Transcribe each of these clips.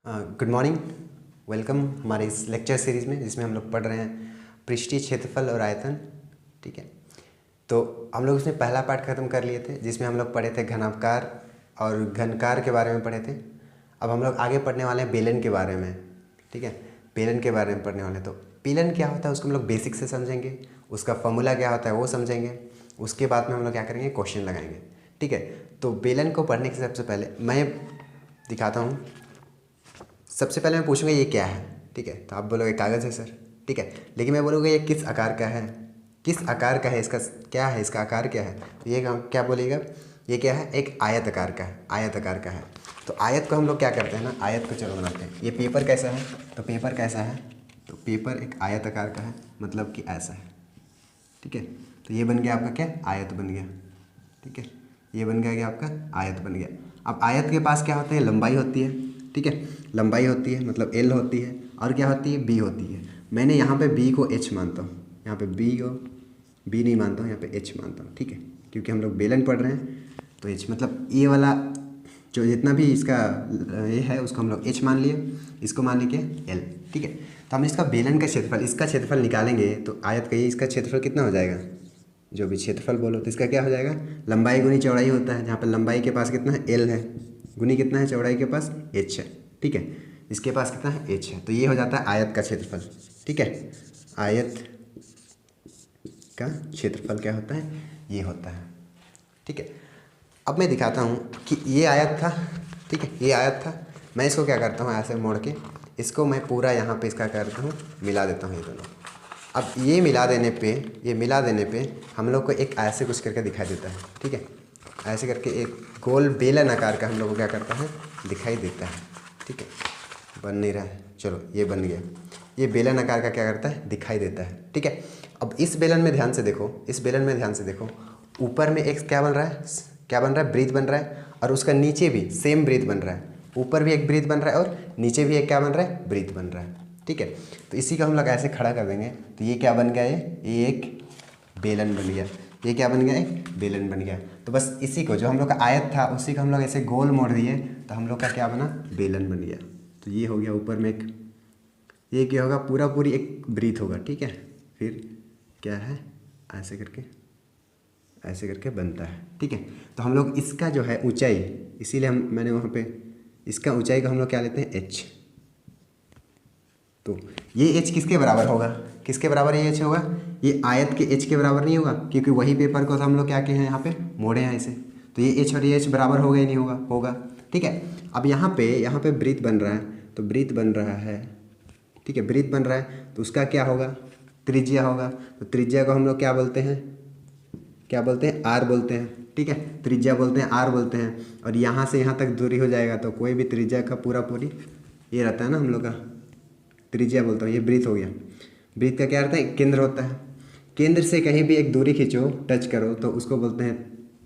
Good morning. Welcome हमारे इस lecture series में जिसमें हम लोग पढ़ रहे हैं पृष्ठीय क्षेत्रफल और आयतन। ठीक है, तो हम लोग उसमें पहला पार्ट ख़त्म कर लिए थे जिसमें हम लोग पढ़े थे घनाकार और घनकार के बारे में पढ़े थे। अब हम लोग आगे पढ़ने वाले हैं बेलन के बारे में। ठीक है, बेलन के बारे में पढ़ने वाले हैं। तो बेलन क्या होता है उसको हम लोग बेसिक से समझेंगे, उसका फॉर्मूला क्या होता है वो समझेंगे, उसके बाद में हम लोग क्या करेंगे, क्वेश्चन लगाएंगे। ठीक है, तो बेलन को पढ़ने के सबसे पहले मैं दिखाता हूँ। सबसे पहले मैं पूछूंगा ये क्या है। ठीक है, तो आप बोलोगे कागज़ है सर। ठीक है, लेकिन मैं बोलूँगा ये किस आकार का है, किस आकार का है, इसका क्या है, इसका आकार क्या है। तो ये क्या बोलेगा, ये क्या है, एक आयत आकार का है, आयत आकार का है। तो आयत को हम लोग क्या करते हैं ना, आयत को चलो बनाते हैं। ये पेपर कैसा है, तो पेपर कैसा है, तो पेपर एक आयत आकार का है, मतलब कि ऐसा है। ठीक है, तो ये बन गया आपका क्या, आयत बन गया। ठीक है, ये बन गया आपका आयत बन गया। अब आयत के पास क्या होता है, लंबाई होती है। ठीक है, लंबाई होती है मतलब एल होती है, और क्या होती है, बी होती है। मैंने यहाँ पे बी को एच मानता हूँ, यहाँ पे बी को बी नहीं मानता हूँ, यहाँ पे एच मानता हूँ। ठीक है, क्योंकि हम लोग बेलन पढ़ रहे हैं तो एच मतलब ये वाला जो जितना भी इसका ये है उसको हम लोग एच मान लिए, इसको मान लिए एल। ठीक है, तो हम इसका बेलन का क्षेत्रफल, इसका क्षेत्रफल निकालेंगे तो आयत का ये इसका क्षेत्रफल कितना हो जाएगा, जो भी क्षेत्रफल बोलो तो इसका क्या हो जाएगा, लंबाई गुनी चौड़ाई होता है। जहाँ पर लंबाई के पास कितना है, एल है, गुनी कितना है, चौड़ाई के पास एच है। ठीक है, इसके पास कितना है, एच है। तो ये हो जाता है आयत का क्षेत्रफल। ठीक है, आयत का क्षेत्रफल क्या होता है, ये होता है। ठीक है, अब मैं दिखाता हूँ कि ये आयत था। ठीक है, ये आयत था, मैं इसको क्या करता हूँ, ऐसे मोड़ के इसको मैं पूरा यहाँ पे इसका करता हूँ, मिला देता हूँ ये दोनों। अब ये मिला देने पे हम लोग को एक ऐसे कुछ करके दिखाई देता है। ठीक है, ऐसे करके एक गोल बेलन आकार का हम लोग को क्या करता है, दिखाई देता है। ठीक है, बन नहीं रहा है, चलो ये बन गया। ये बेलन आकार का क्या करता है, दिखाई देता है। ठीक है, अब इस बेलन में ध्यान से देखो, इस बेलन में ध्यान से देखो, ऊपर में एक क्या बन रहा है, क्या बन रहा है, ब्रीथ बन रहा है, और उसका नीचे भी सेम ब्रीथ बन रहा है। ऊपर भी एक ब्रीथ बन रहा है और नीचे भी एक क्या बन रहा है, ब्रीथ बन रहा है। ठीक है, तो इसी को हम लोग ऐसे खड़ा कर देंगे तो ये क्या बन गया, ये एक बेलन बन गया। ये क्या बन गया, एक बेलन बन गया। तो बस इसी को, जो हम लोग का आयत था उसी को हम लोग ऐसे गोल मोड़ दिए तो हम लोग का क्या बना, बेलन बन गया। तो ये हो गया ऊपर में एक, ये क्या होगा, पूरा पूरी एक ब्रीथ होगा। ठीक है, फिर क्या है, ऐसे करके बनता है। ठीक है, तो हम लोग इसका जो है ऊंचाई, इसीलिए मैंने वहाँ पे इसका ऊंचाई का हम लोग क्या लेते हैं, एच। तो ये एच किसके बराबर होगा, किसके बराबर ये एच होगा, ये आयत के एच के बराबर नहीं होगा, क्योंकि वही पेपर को तो हम लोग क्या किए हैं, यहाँ पे मोड़े हैं इसे। तो ये एच और ये एच बराबर होगा ही नहीं, होगा, होगा। ठीक है, अब यहाँ पे ब्रीथ बन रहा है, तो ब्रीथ बन रहा है। ठीक है, ब्रीथ बन रहा है तो उसका क्या होगा, त्रिज्या होगा। तो त्रिज्या को हम लोग क्या बोलते हैं, क्या बोलते हैं, आर बोलते हैं। ठीक है, त्रिज्या बोलते हैं, आर बोलते हैं। और यहाँ से यहाँ तक दूरी हो जाएगा तो कोई भी त्रिज्या का पूरी ये रहता है ना हम लोग का, त्रिज्या बोलता हूँ। ये ब्रीथ हो गया, ब्रीथ का क्या रहता है, केंद्र होता है। केंद्र से कहीं भी एक दूरी खींचो, टच करो तो उसको बोलते हैं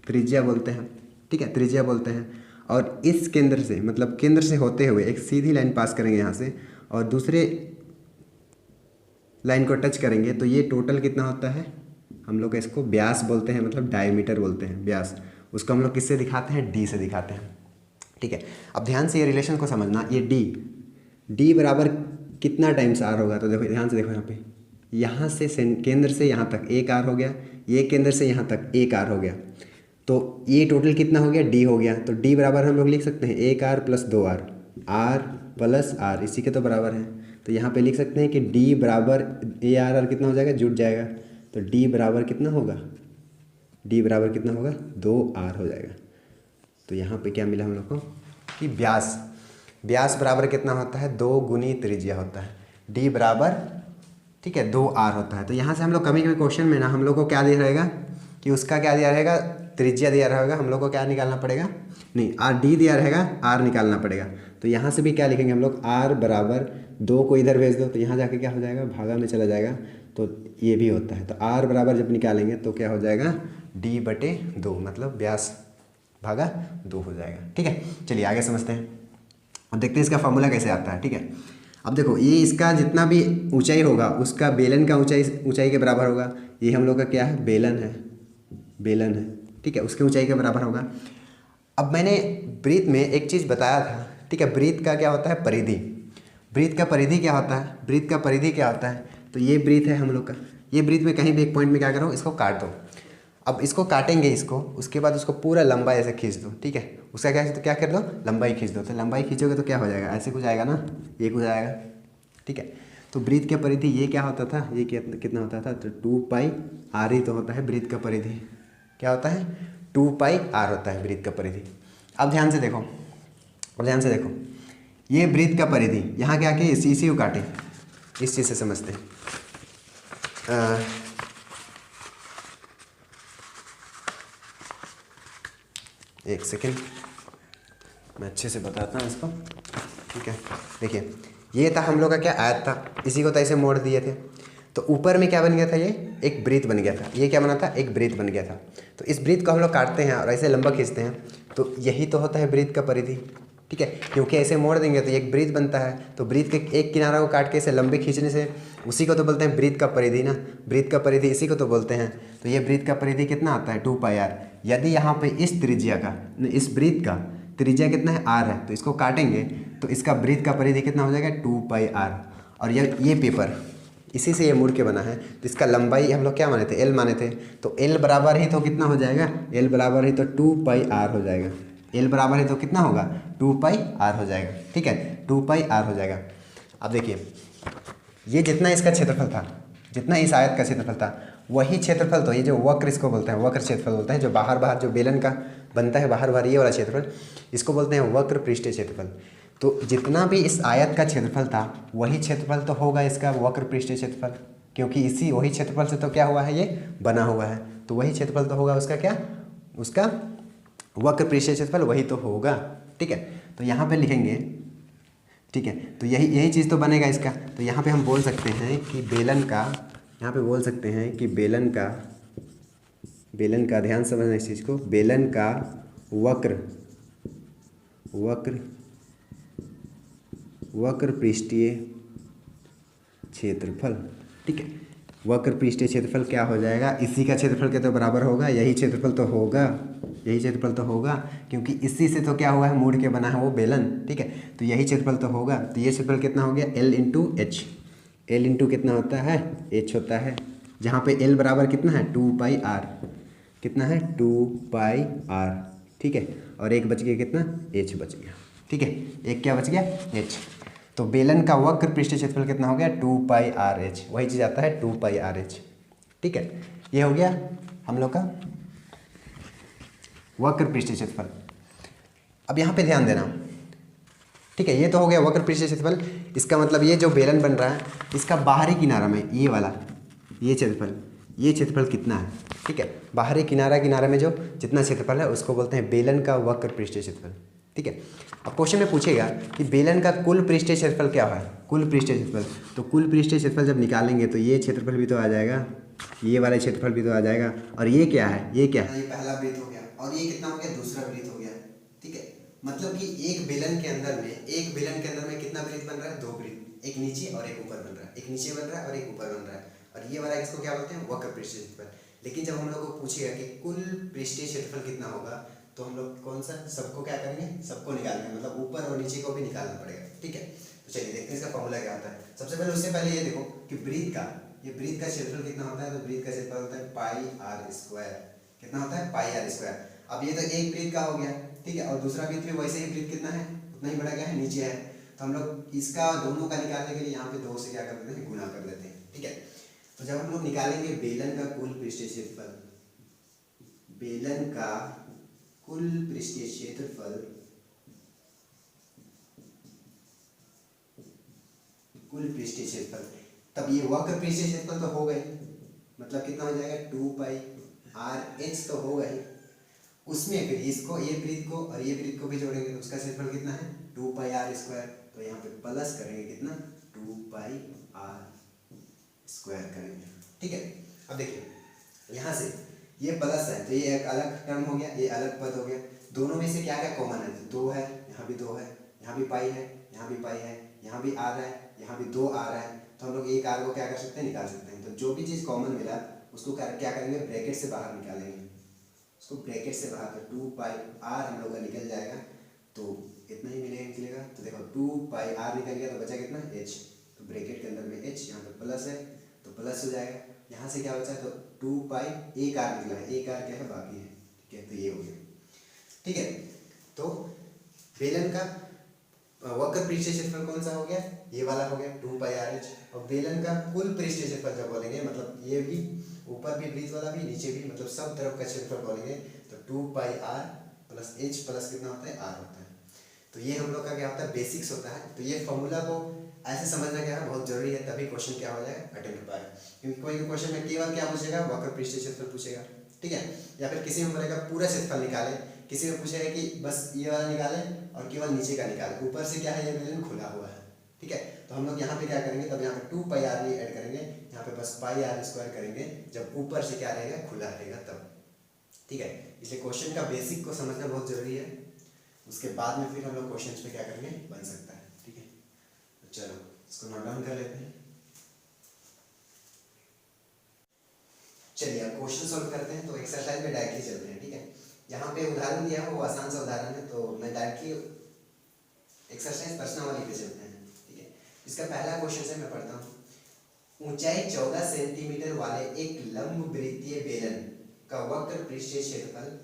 त्रिज्या बोलते हैं। ठीक है, त्रिज्या बोलते हैं। और इस केंद्र से मतलब केंद्र से होते हुए एक सीधी लाइन पास करेंगे यहाँ से, और दूसरे लाइन को टच करेंगे तो ये टोटल कितना होता है, हम लोग इसको व्यास बोलते हैं, मतलब डायमीटर बोलते हैं, व्यास। उसको हम लोग किससे दिखाते हैं, डी से दिखाते हैं। ठीक है, अब ध्यान से ये रिलेशन को समझना, ये डी बराबर कितना टाइम्स आर होगा। तो देखो ध्यान से देखो, यहाँ से केंद्र से यहाँ तक एक आर हो गया, ये केंद्र से यहाँ तक एक आर हो गया, तो ये टोटल कितना हो गया, डी हो गया। तो डी बराबर हम लोग लिख सकते हैं एक आर प्लस दो आर, आर प्लस आर इसी के तो बराबर है। तो यहाँ पे लिख सकते हैं कि डी बराबर ए आर कितना हो जाएगा, जुट जाएगा। तो डी बराबर कितना होगा, डी बराबर कितना होगा, दो आर हो जाएगा। तो यहाँ पे क्या मिला हम लोग को कि व्यास बराबर कितना होता है, दो गुनी त्रिज्या होता है। डी बराबर, ठीक है, दो आर होता है। तो यहाँ से हम लोग कभी कभी क्वेश्चन में ना हम लोग को क्या दिया रहेगा कि उसका क्या दिया रहेगा, त्रिज्या दिया रहेगा, हम लोग को क्या निकालना पड़ेगा, नहीं आर डी दिया रहेगा, आर निकालना पड़ेगा। तो यहाँ से भी क्या लिखेंगे हम लोग, आर बराबर दो को इधर भेज दो तो यहाँ जाके क्या हो जाएगा, भागा में चला जाएगा। तो ये भी होता है। तो आर बराबर जब निकालेंगे तो क्या हो जाएगा, डी बटे दो, मतलब व्यास भागा दो हो जाएगा। ठीक है, चलिए आगे समझते हैं। अब देखते हैं इसका फॉर्मूला कैसे आता है। ठीक है, अब देखो ये इसका जितना भी ऊंचाई होगा उसका बेलन का ऊंचाई के बराबर होगा। ये हम लोग का क्या है, बेलन है, बेलन है। ठीक है, उसके ऊंचाई के बराबर होगा। अब मैंने ब्रीथ में एक चीज़ बताया था ठीक है। ब्रीथ का क्या होता है, परिधि। ब्रीथ का परिधि क्या होता है, ब्रीथ का परिधि क्या होता है, तो ये ब्रीथ है हम लोग का। ये ब्रीथ में कहीं भी एक पॉइंट में क्या करो, इसको काट दो। अब इसको काटेंगे इसको, उसके बाद उसको पूरा लंबा ऐसे खींच दो, ठीक है। उसका क्या कर दो, लंबाई खींच दो। तो लंबाई खींचोगे तो क्या हो जाएगा, ऐसे कुछ आएगा ना, ये कुछ आएगा, ठीक है। तो ब्रीथ के परिधि ये क्या होता था, ये कितना होता था, तो 2πr ही तो होता है ब्रीथ का परिधि। क्या होता है, 2πr होता है ब्रीथ का परिधि। अब ध्यान से देखो, अब ध्यान से देखो, ये ब्रीथ का परिधि, यहाँ के आके इसी को काटे, इस चीज़ से समझते हैं। एक सेकेंड, मैं अच्छे से बताता हूँ इसको, ठीक है। देखिए, ये था हम लोग का क्या आयत था, इसी को तो ऐसे मोड़ दिए थे। तो ऊपर में क्या बन गया था, ये एक ब्रीथ बन गया था। ये क्या बना था, एक ब्रीथ बन गया था। तो इस ब्रीथ को हम लोग काटते हैं और ऐसे लंबा खींचते हैं, तो यही तो होता है ब्रीथ का परिधि, ठीक है। क्योंकि ऐसे मोड़ देंगे तो एक ब्रीथ बनता है। तो ब्रीथ के एक किनारा को काट के ऐसे लंबे खींचने से, उसी को तो बोलते हैं ब्रीथ का परिधि ना। ब्रीथ का परिधि इसी को तो बोलते हैं। तो ये ब्रीथ का परिधि कितना आता है, 2πr। यदि यहाँ पे इस त्रिज्या का, इस ब्रीथ का त्रिज्या कितना है, r है, तो इसको काटेंगे तो इसका ब्रीथ का परिधि कितना हो जाएगा, 2πr। और ये पेपर इसी से ये मुड़ के बना है, तो इसका लंबाई हम लोग क्या माने थे, l माने थे। तो l बराबर ही तो कितना हो जाएगा, l बराबर ही तो 2πr हो जाएगा। l बराबर है तो कितना होगा, 2πr हो जाएगा, ठीक है, 2πr हो जाएगा। अब देखिए, ये जितना इसका क्षेत्रफल था, जितना इस आयत का क्षेत्रफल था, वही क्षेत्रफल तो ये जो वक्र इसको बोलते हैं, वक्र क्षेत्रफल बोलते हैं, जो बाहर बाहर जो बेलन का बनता है बाहर बाहर, ये वाला क्षेत्रफल, इसको बोलते हैं वक्र पृष्ठीय क्षेत्रफल। तो जितना भी इस आयत का क्षेत्रफल था, वही क्षेत्रफल तो होगा इसका वक्र पृष्ठीय क्षेत्रफल, क्योंकि इसी वही क्षेत्रफल से तो क्या हुआ है, ये बना हुआ है। तो वही क्षेत्रफल तो होगा उसका क्या, उसका वक्र पृष्ठीय क्षेत्रफल वही तो होगा, ठीक है। तो यहाँ पे लिखेंगे, ठीक है। तो यही चीज़ तो बनेगा इसका। तो यहाँ पे हम बोल सकते हैं कि बेलन का, यहाँ पे बोल सकते हैं कि बेलन का ध्यान समझना इस चीज़ को, बेलन का वक्र पृष्ठीय क्षेत्रफल, ठीक है। वक्र पृष्ठीय क्षेत्रफल क्या हो जाएगा, इसी का क्षेत्रफल के तो बराबर होगा, यही क्षेत्रफल तो होगा, यही क्षेत्रफल तो होगा, क्योंकि इसी से तो क्या हुआ है, मुड़ के बना है वो बेलन, ठीक है। तो यही क्षेत्रफल तो होगा। तो ये क्षेत्रफल कितना हो गया, l into H. l into कितना होता है, h होता है, जहाँ पे l बराबर कितना है, 2πr, कितना है, 2πr, ठीक है। और एक बच गया कितना, h बच गया, ठीक है। एक क्या बच गया, h। तो बेलन का वक्र पृष्ठीय क्षेत्रफल कितना हो गया, 2πrh, वही चीज़ आता है 2πrh, ठीक है। ये हो गया हम लोग का वक्र पृष्ठीय क्षेत्रफल। अब यहाँ पे ध्यान देना, ठीक है। ये तो हो गया वक्र पृष्ठीय क्षेत्रफल। इसका मतलब ये जो बेलन बन रहा है, इसका बाहरी किनारा में ये वाला, ये क्षेत्रफल कितना है, ठीक है। बाहरी किनारा में जो जितना क्षेत्रफल है उसको बोलते हैं बेलन का वक्र पृष्ठीय क्षेत्रफल, ठीक है। अब क्वेश्चन में पूछेगा कि बेलन का कुल पृष्ठीय क्षेत्रफल क्या है, कुल पृष्ठीय क्षेत्रफल। तो कुल पृष्ठीय क्षेत्रफल जब निकालेंगे तो ये क्षेत्रफल भी तो आ जाएगा, ये वाला क्षेत्रफल भी तो आ जाएगा। और ये क्या है, ये क्या है, ये पहला वृत्त हो गया, और ये कितना हो गया, दूसरा वृत्त हो गया, ठीक है। मतलब कि एक बेलन के अंदर में कितना वृत्त बन रहा है, 2 वृत्त, एक नीचे और एक ऊपर बन रहा है, एक नीचे बन रहा है और एक ऊपर बन रहा है। और ये वाला इसको क्या बोलते हैं, वक्र पृष्ठीय क्षेत्रफल। लेकिन जब हम लोग को पूछेगा कि कुल पृष्ठीय क्षेत्रफल कितना होगा, तो हम लोग कौन सा, सबको क्या करेंगे, सबको निकालेंगे, मतलब ऊपर और नीचे को भी निकालना पड़ेगा, ठीक है। तो चलिए देखते हैं इसका फॉर्मूला क्या होता है। सबसे पहले, उससे पहले ये देखो कि ब्रीथ का क्षेत्रफल कितना होता है। तो ब्रीथ का क्षेत्रफल होता है πr², कितना होता है, πr²। अब ये तो एक ब्रीथ का हो गया, ठीक है। और दूसरा ब्रीथ भी वैसे ही, ब्रीथ कितना है, उतना ही बड़ा क्या है, नीचे है। तो हम लोग इसका दोनों का निकालने के लिए यहाँ पे 2 से क्या कर देते हैं, गुणा कर देते हैं, ठीक है। तो जब हम लोग निकालेंगे बेलन का कुल पृष्ठीय क्षेत्रफल, बेलन का कुल पृष्ठीय क्षेत्रफल, तब ये वक्र पृष्ठीय क्षेत्रफल तो हो गई, मतलब कितना हो जाएगा, 2πrh तो हो गई। उसमें फिर इसको, ये वृत्त को और ये वृत्त को भी जोड़ेंगे तो उसका क्षेत्रफल कितना है, 2πr²। तो यहाँ पे प्लस करेंगे कितना, 2πr² करेंगे, ठीक है। अब देखिए, यहाँ से ये प्लस है तो ये एक अलग टर्म हो गया, ये अलग पद हो गया। दोनों में से क्या क्या कॉमन है, 2 है, यहाँ भी 2 है, यहाँ भी पाई है, यहाँ भी पाई है, यहाँ भी r है, यहाँ भी 2 r है। तो हम लोग एक r को क्या कर सकते हैं, निकाल सकते हैं। तो जो भी चीज़ कॉमन मिला उसको क्या करेंगे, ब्रैकेट से बाहर निकालेंगे, उसको ब्रैकेट से बाहर, तो 2πr हम लोग का निकल जाएगा। तो इतना ही मिलेगा। तो देखो 2 पाई आर निकल गया तो बचा कितना एच, तो ब्रैकेट के अंदर में एच, यहाँ पे प्लस है तो प्लस हो जाएगा। यहाँ से क्या बचा तो 2 पाई एक आर निकला है, एक आर क्या है बाकी है, ठीक है। तो ये हो गया, ठीक है। तो बेलन का वक्र पृष्ठीय क्षेत्रफल कौन सा हो गया, ये वाला हो गया 2 पाई आर एच। और बेलन का कुल पृष्ठीय क्षेत्रफल जब बोलेंगे, मतलब ये भी ऊपर भी ब्रिज वाला भी नीचे भी, मतलब सब तरफ का क्षेत्रफल बोलेंगे तो 2 पाई आर प्लस एच प्लस कितना होता है आर होता है। तो ये हम लोग का क्या होता है बेसिक्स होता है। तो ये फॉर्मूला को ऐसे समझना क्या है बहुत जरूरी है, तभी क्वेश्चन क्या हो जाएगा अटेम्प्ट हो पाएगा। क्योंकि कोई भी क्वेश्चन में केवल क्या पूछेगा वक्र पृष्ठीय क्षेत्रफल पूछेगा, ठीक है। या फिर किसी में बोलेगा पूरा क्षेत्रफल निकाले, किसी में पूछेगा कि बस ये वाला निकाले और केवल नीचे का निकाले, ऊपर से क्या है ये बेलन खुला हुआ है, ठीक है। तो हम लोग यहाँ पे क्या करेंगे, तब यहाँ पे 2 पाई आर ऐड करेंगे, यहाँ पे बस पाई आर स्क्वायर करेंगे जब ऊपर से क्या रहेगा खुला रहेगा तब, ठीक है। इसलिए क्वेश्चन का बेसिक को समझना बहुत जरूरी है, उसके बाद में फिर हम लोग क्वेश्चन पे क्या करेंगे बन सकता है, ठीक है। तो चलो इसको नोट डाउन कर लेते हैं। चलिए अब क्वेश्चन सॉल्व करते हैं। तो एक्सरसाइज में डायरेक्टली चलते हैं, ठीक है। यहाँ पे उदाहरण दिया है वो आसान सा उदाहरण है, तो मैं डायरेक्टली एक्सरसाइज प्रश्नावली पे चलते हैं, ठीक है। इसका पहला क्वेश्चन से मैं पढ़ता हूँ। ऊंचाई 14 सेंटीमीटर वाले एक लंब वृत्तीय बेलन का वक्र पृष्ठीय क्षेत्रफल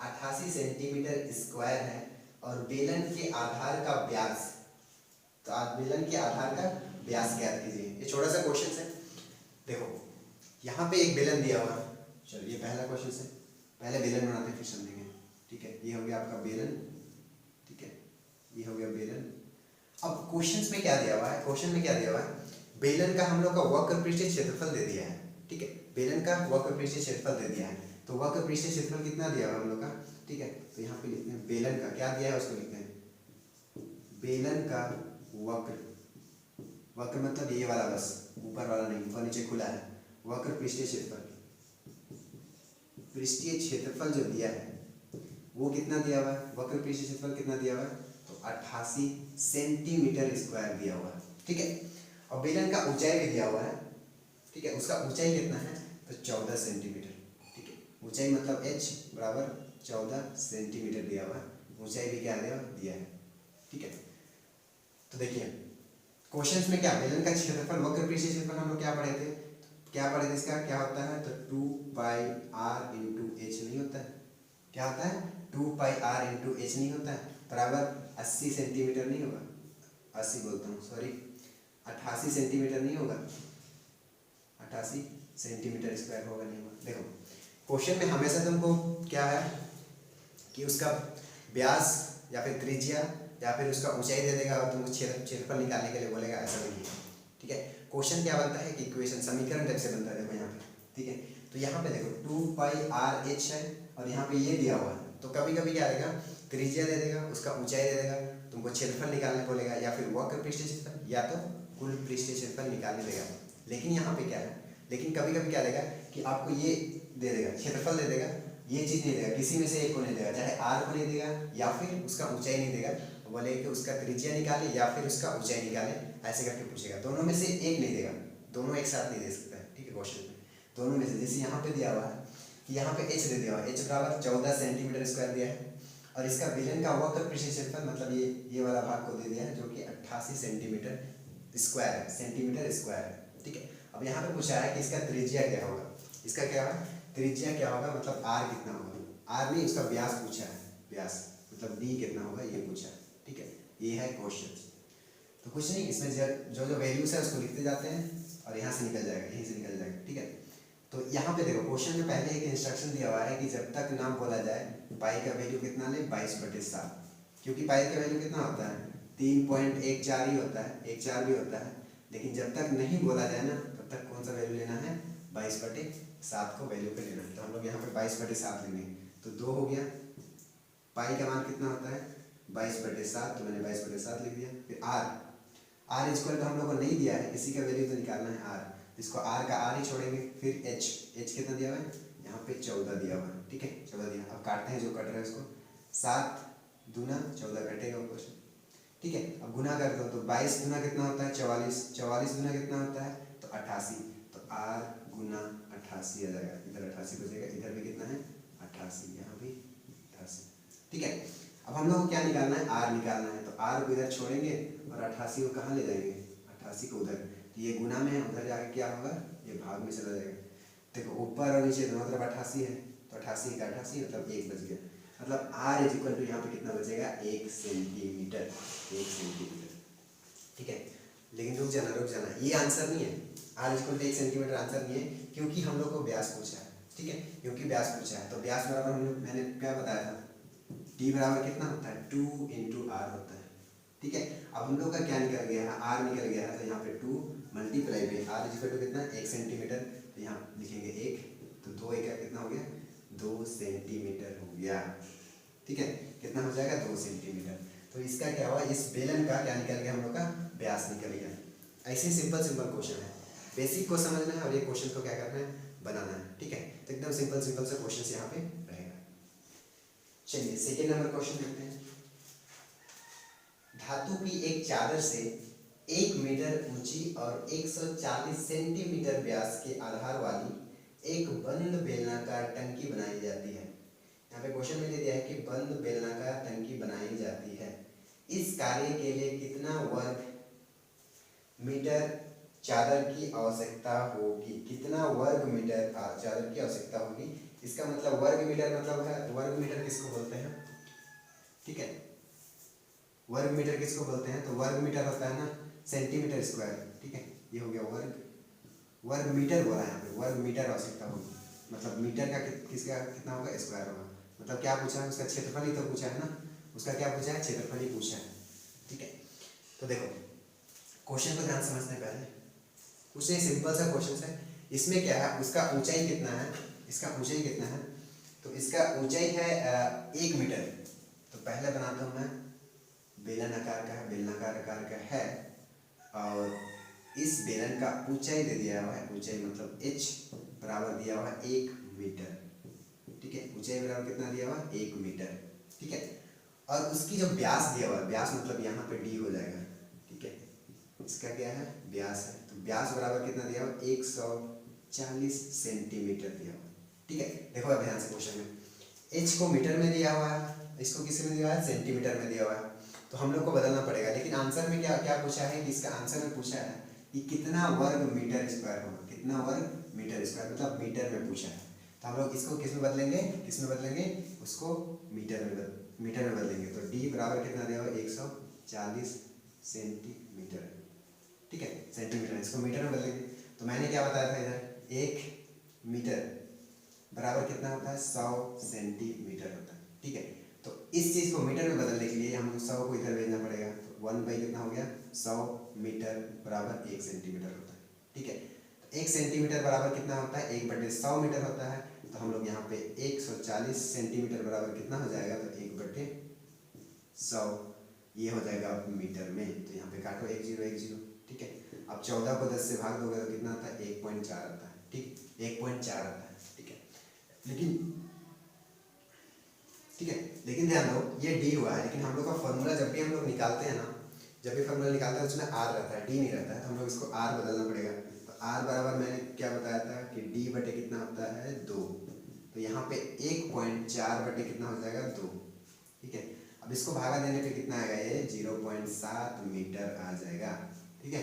88 सेंटीमीटर स्क्वायर है और बेलन के आधार का व्यास, तो आप बेलन के आधार का व्यास ज्ञात कीजिए। ये छोटा सा क्वेश्चन है। देखो यहाँ पे एक बेलन दिया हुआ है, चलो ये पहला क्वेश्चन है, पहले बेलन बनाते हैं फिर समझेंगे, ठीक है। ये हो गया आपका बेलन, ठीक है, ये हो गया बेलन। अब क्वेश्चन में क्या दिया हुआ है, क्वेश्चन में क्या दिया हुआ है, बेलन का हम लोग का वक्र पृष्ठीय क्षेत्रफल दे दिया है, ठीक है। बेलन का वक्र पृष्ठीय क्षेत्रफल दे दिया है, तो वक्र पृष्ठीय क्षेत्रफल कितना दिया हुआ है हम लोग का, ठीक है। तो यहाँ पे लिखते हैं बेलन का क्या दिया है उसको लिखते हैं बेलन का वक्र, वक्र मतलब ये वाला बस, ऊपर वाला नहीं, ऊपर नीचे खुला है। वक्र पृष्ठीय क्षेत्रफल, पृष्ठीय क्षेत्रफल जो दिया है वो कितना दिया हुआ है, वक्र पृष्ठीय क्षेत्रफल कितना दिया हुआ है, तो 88 सेंटीमीटर स्क्वायर दिया हुआ है, ठीक है। और बेलन का ऊंचाई भी दिया हुआ है, ठीक है। उसका ऊंचाई कितना है तो 14 सेंटीमीटर, ठीक है। ऊंचाई मतलब h बराबर 14 सेंटीमीटर दिया हुआ है, ऊंचाई भी क्या दिया है, ठीक है। तो देखिए क्वेश्चन में क्या बेलन का क्षेत्रफल वक्र पृष्ठीय क्षेत्रफल हम लोग क्या पढ़े थे, इसका क्या होता है तो 2 पाई आर इंटू एच नहीं होता है, क्या होता है 2 पाई आर इंटू एच नहीं होता है, बराबर 80 सेंटीमीटर नहीं होगा, 80 बोलता हूँ सॉरी 88 सेंटीमीटर नहीं होगा, 88 सेंटीमीटर स्क्वायर होगा नहीं होगा। देखो क्वेश्चन में हमेशा तुमको क्या है कि उसका व्यास या फिर त्रिज्या या फिर उसका ऊंचाई दे देगा और तुमको क्षेत्रफल निकालने के लिए बोलेगा, ऐसा नहीं है, ठीक है। क्वेश्चन क्या बनता है कि इक्वेशन समीकरण टाइप से बनता है, देखो यहाँ पे, ठीक है। तो यहाँ पे देखो 2 पाई आर एच है और यहाँ पे ये दिया हुआ है, तो कभी कभी क्या देगा त्रिज्या दे देगा, उसका ऊंचाई दे देगा, तुमको क्षेत्रफल निकालने बोलेगा या फिर वक्र पृष्ठीय क्षेत्रफल या तो कुल पृष्ठीय क्षेत्रफल निकालने देगा। लेकिन यहाँ पे क्या है, लेकिन कभी कभी क्या देगा कि आपको ये दे देगा क्षेत्रफल दे देगा, ये चीज़ नहीं देगा, किसी में से एक को नहीं देगा, चाहे आर को नहीं देगा या फिर उसका ऊंचाई नहीं देगा, बोले कि उसका त्रिज्या निकाले या फिर उसका ऊंचाई निकाले, ऐसे करके पूछेगा। दोनों में से एक नहीं देगा, दोनों एक साथ नहीं दे सकता है, ठीक है। क्वेश्चन में दोनों में से, जैसे यहाँ पे दिया हुआ है कि यहाँ पे h दे दिया हुआ है, h बराबर 14 सेंटीमीटर स्क्वायर दिया है और इसका बेलन का वक्र पृष्ठीय क्षेत्रफल मतलब ये वाला भाग को दे दिया है जो कि 88 सेंटीमीटर स्क्वायर है, सेंटीमीटर स्क्वायर है, ठीक है। अब यहाँ पे पूछा है कि इसका त्रिज्या क्या होगा, इसका क्या है त्रिज्या क्या होगा, मतलब r कितना होगा, r नहीं उसका व्यास पूछा है, व्यास मतलब d कितना होगा ये पूछा है, ठीक है। ये है क्वेश्चन। तो कुछ नहीं, इसमें जो जो वैल्यूज है उसको लिखते जाते हैं और यहाँ से निकल जाएगा, यहीं से निकल जाएगा, ठीक है। तो यहाँ पे देखो क्वेश्चन में पहले एक इंस्ट्रक्शन दिया हुआ है कि जब तक नाम बोला जाए पाई का वैल्यू कितना ले 22/7, क्योंकि पाई का वैल्यू कितना होता है 3.14 ही होता है, 14 भी होता है, लेकिन जब तक नहीं बोला जाए ना तब तक कौन सा वैल्यू लेना है 22/7 को वैल्यू पे लेना है। तो हम लोग यहाँ पे 22/7 लेंगे, तो 2 हो गया, पाई का मान कितना होता है 22/7, तो मैंने 22/7 लिख दिया। फिर आर स्क्वायर तो हम लोग को नहीं दिया है, इसी का वैल्यू तो निकालना है आर, इसको आर का आर ही छोड़ेंगे। फिर एच कितना दिया हुआ है यहाँ पे 14 दिया हुआ है, ठीक है 14 दिया। अब काटते हैं जो कट रहा है उसको, 7 दूना 14 कटेगा ऊपर से, ठीक है। अब गुना कर दो तो 22 दूना कितना होता है 44, 44 दूना कितना होता है तो 88, तो आर गुना 88 आ जाएगा, इधर 88 बचेगा, इधर भी कितना है 88, यहाँ भी 88, ठीक है। अब हम लोग को क्या निकालना है, आर निकालना है। तो आर को इधर छोड़ेंगे और 88 को कहाँ ले जाएंगे, 88 को उधर। तो ये गुना में है, उधर जाके क्या होगा, ये भाग में चला जाएगा। देखो ऊपर और नीचे दोनों तरफ 88 है, तो 88 का 88 मतलब 1 बच गया। मतलब आर इज इक्वल टू यहाँ पे कितना बचेगा, 1 सेंटीमीटर, 1 सेंटीमीटर। ठीक है, लेकिन रुक जाना, ये आंसर नहीं है। R is equal to 1 centimetre answer नहीं है, क्योंकि हम लोग को व्यास पूछा है। ठीक है, क्योंकि व्यास पूछा है। तो व्यास बराबर मैंने क्या बताया था, डी बराबर कितना होता है, 2 इंटू आर होता है। ठीक है, अब हम लोग का क्या निकल गया है, आर निकल गया है। तो यहाँ पे 2 मल्टीप्लाई पे आर इज इक्वल टू कितना, 1 सेंटीमीटर। तो यहाँ लिखेंगे 1, तो 2 1 कितना हो गया, 2 सेंटीमीटर हो गया। ठीक है, कितना हो जाएगा, 2 सेंटीमीटर। तो इसका क्या हुआ, इस बेलन का क्या निकल गया, हम लोग का व्यास निकल गया। ऐसे सिंपल क्वेश्चन है, बेसिक को समझना है और ये क्वेश्चन को क्या करना है, बनाना है। ठीक है, तो एकदम सिंपल से क्वेश्चन यहाँ पे रहेगा। चलिए सेकेंड नंबर क्वेश्चन देखते हैं। धातु की एक चादर से 1 मीटर ऊंची और 140 सेंटीमीटर व्यास के आधार वाली एक बंद बेलनाकार टंकी बनाई जाती है। यहाँ पे क्वेश्चन में दे दिया है कि बंद बेलनाकार टंकी बनाई जाती है। इस कार्य के लिए कितना वर्ग मीटर चादर की आवश्यकता होगी, कितना वर्ग मीटर चादर की आवश्यकता होगी। इसका मतलब वर्ग मीटर मतलब है, वर्ग मीटर किसको बोलते हैं, ठीक है, वर्ग मीटर किसको बोलते हैं, तो वर्ग मीटर होता है ना सेंटीमीटर स्क्वायर। ठीक है, ये हो गया वर्ग मीटर बोला है यहाँ पे, वर्ग मीटर आवश्यकता होगी, मतलब मीटर का किसका कितना होगा, स्क्वायर होगा। मतलब क्या पूछा है, उसका क्षेत्रफल ही तो पूछा है ना, उसका क्या पूछा है, क्षेत्रफल ही पूछा है। ठीक है, तो देखो क्वेश्चन को ध्यान समझते हैं। पहले कुछ नहीं, सिंपल सा क्वेश्चन है। इसमें क्या है, उसका ऊंचाई कितना है, इसका ऊंचाई कितना है, तो इसका ऊंचाई है 1 मीटर। तो पहले बनाता हूँ मैं, बेलन आकार का है, बेलनाकार आकार का है, और इस बेलन का ऊंचाई दे दिया हुआ है, ऊंचाई मतलब h बराबर दिया हुआ है 1 मीटर। ठीक है, ऊंचाई बराबर कितना दिया हुआ है, 1 मीटर। ठीक है, और उसकी जो व्यास दिया हुआ है, व्यास मतलब यहाँ पे d हो जाएगा। ठीक है, इसका क्या है, व्यास है, तो व्यास बराबर कितना दिया हुआ, 140 सेंटीमीटर दिया हुआ। ठीक है, देखो अब ध्यान से क्वेश्चन में h को मीटर में दिया हुआ है, इसको किस में दिया हुआ है, सेंटीमीटर में दिया हुआ है। तो हम लोग को बदलना पड़ेगा, लेकिन आंसर में क्या क्या पूछा है कि इसका आंसर में पूछा है कि कितना वर्ग मीटर स्क्वायर होगा, कितना वर्ग मीटर स्क्वायर मतलब मीटर में पूछा है। तो हम लोग इसको किस में बदलेंगे, किस में बदलेंगे, उसको मीटर में बदलेंगे। तो d बराबर कितना दिया हुआ, 140 सेंटीमीटर। ठीक है, सेंटीमीटर, इसको मीटर में बदलेंगे। तो मैंने क्या बताया था इधर, 1 मीटर बराबर कितना होता है, 100 सेंटीमीटर होता है। ठीक है, तो इस चीज़ को मीटर में बदलने के लिए हमको 100 को इधर भेजना पड़ेगा। तो 1 बाई कितना हो गया, 100 मीटर बराबर 1 सेंटीमीटर होता है। ठीक है, तो 1 सेंटीमीटर बराबर कितना होता है, 1/100 मीटर होता है। तो हम लोग यहाँ पे 140 सेंटीमीटर बराबर कितना हो जाएगा, तो 1/100 ये हो जाएगा मीटर में। तो यहाँ पे काटो 1 0 1 0। ठीक है, अब 14 को 10 से भाग दोगे तो कितना आता है, 1.4 आता है। ठीक, 1.4 आता है। ठीक है, लेकिन ध्यान दो ये डी हुआ है, लेकिन हम लोग का फॉर्मूला जब भी हम लोग निकालते हैं ना, जब भी फॉर्मूला निकालते हैं उसमें आर रहता है, डी नहीं रहता है। तो हम लोग इसको आर बदलना पड़ेगा। तो आर बराबर मैंने क्या बताया था कि डी बटे कितना होता है, 2। तो यहाँ पे 1.4 बटे कितना हो जाएगा, 2। ठीक है, अब इसको भागा देने पे कितना आएगा, ये 0.7 मीटर आ जाएगा। ठीक है,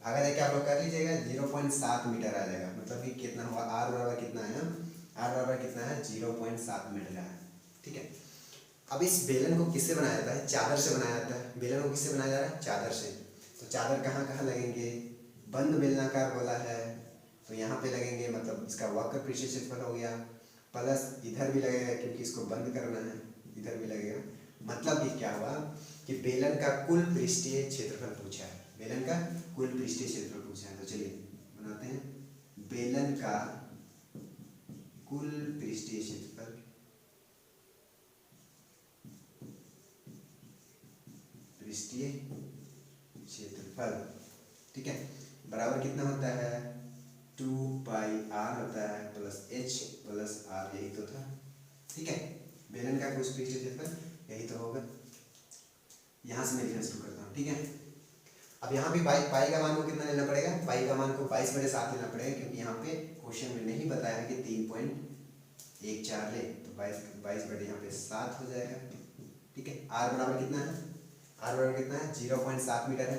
भागा दे के आप लोग कर लीजिएगा, 0.7 मीटर आ जाएगा। मतलब कि कितना हुआ, आर बराबर कितना है, आर बराबर कितना है, 0.7 मीटर है। ठीक है, अब इस बेलन को किससे बनाया जाता है, चादर से बनाया जाता है। बेलन को किससे बनाया जा रहा है, चादर से। तो चादर कहाँ कहाँ लगेंगे, बंद बेलनाकार बोला है तो यहाँ पे लगेंगे, मतलब इसका वक्र पृष्ठीय क्षेत्रफल हो गया, प्लस इधर भी लगेगा क्योंकि इसको बंद करना है, इधर भी लगेगा। मतलब कि क्या हुआ कि बेलन का कुल पृष्ठीय क्षेत्रफल पूछा है, बेलन का कुल पृष्ठीय क्षेत्रफल पूछा है। तो चलिए बनाते हैं, बेलन का कुल पृष्ठीय क्षेत्रफल, पृष्ठीय क्षेत्रफल। ठीक है, बराबर कितना होता है, 2 पाई r होता है प्लस h प्लस r, यही तो था। ठीक है, बेलन का कुल पृष्ठीय क्षेत्रफल यही तो होगा। यहाँ से मैं लिखना शुरू करता हूँ। ठीक है, अब यहाँ पे पाई का मान को कितना लेना पड़ेगा, पाई का मान को 22/7 लेना पड़ेगा, क्योंकि यहाँ पे क्वेश्चन में नहीं बताया है कि 3.14 ले, तो 22 यहाँ पे 7 हो जाएगा। ठीक है। आर बराबर कितना है, आर बराबर कितना है 0.7 मीटर है,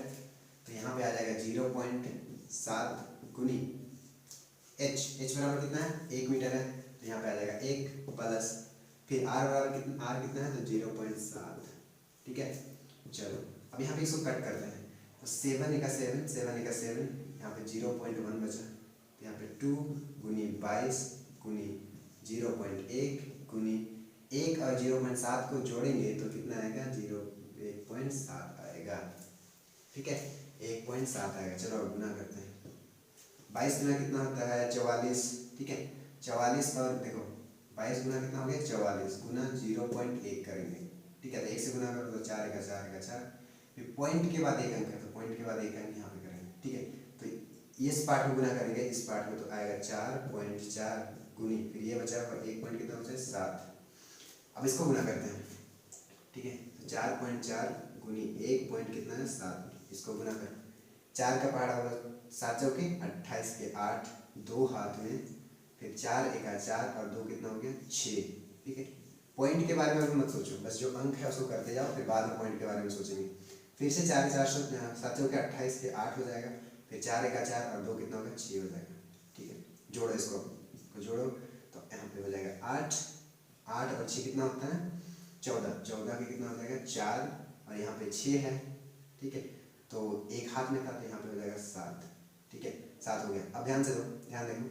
तो यहाँ पे आ जाएगा 0.7 गुनी एच बराबर कितना है 1 मीटर है, तो यहाँ पे आ जाएगा 1 प्लस फिर आर बराबर कितना, आर कितना है तो 0.7, ठीक है। चलो अब यहाँ पे इसको कट करते हैं, तो 7 एका 7, 7 एका 7, यहाँ पे 0.1 बचा, तो यहाँ पे 2 गुनी 22 गुनी 0.1 गुनी 1 और 0.7 को जोड़ेंगे तो कितना आएगा 1.7 आएगा, ठीक है 1.7 आएगा। चलो अब गुना करते हैं, 22 गुना कितना होता है 44, ठीक है 44 और देखो 22 गुना कितना हो गया 44 गुना 0.1 करेंगे, ठीक है। तो 1 से गुना करो तो 4 का 4 का 4, फिर पॉइंट के बाद एक अंक है तो पॉइंट के बाद एक अंक यहाँ पे करेंगे, ठीक है। तो इस पार्ट में गुना करेंगे इस पार्ट में तो आएगा 4.4 गुनी फिर ये बचा और 1 पॉइंट कितना बचा 7। अब इसको गुना करते हैं, ठीक है। तो 4.4 गुनी 1 पॉइंट कितना है 7, इसको गुना कर 4 का पहाड़ा होगा 7 चौके 28 के 8, 2 हाथ में फिर 4 एका 4 और 2 कितना हो गया 6, ठीक है। पॉइंट के बारे में अभी मत सोचो, बस जो अंक है उसको करते जाओ, फिर बाद में पॉइंट के बारे में सोचेंगे। फिर से 4 4 7 चौके 28 के 8 हो जाएगा, फिर 4 एका 4 और 2 कितना होगा 6 हो जाएगा, ठीक है। जोड़ो इसको जोड़ो तो यहाँ पे हो जाएगा 8 और 6 कितना होता है 14, 14 के कितना हो जाएगा 4 और यहाँ पे 6 है, ठीक है। तो एक हाथ में था तो यहाँ पे हो जाएगा 7, ठीक है 7 हो गया। अब ध्यान से दो, ध्यान देखो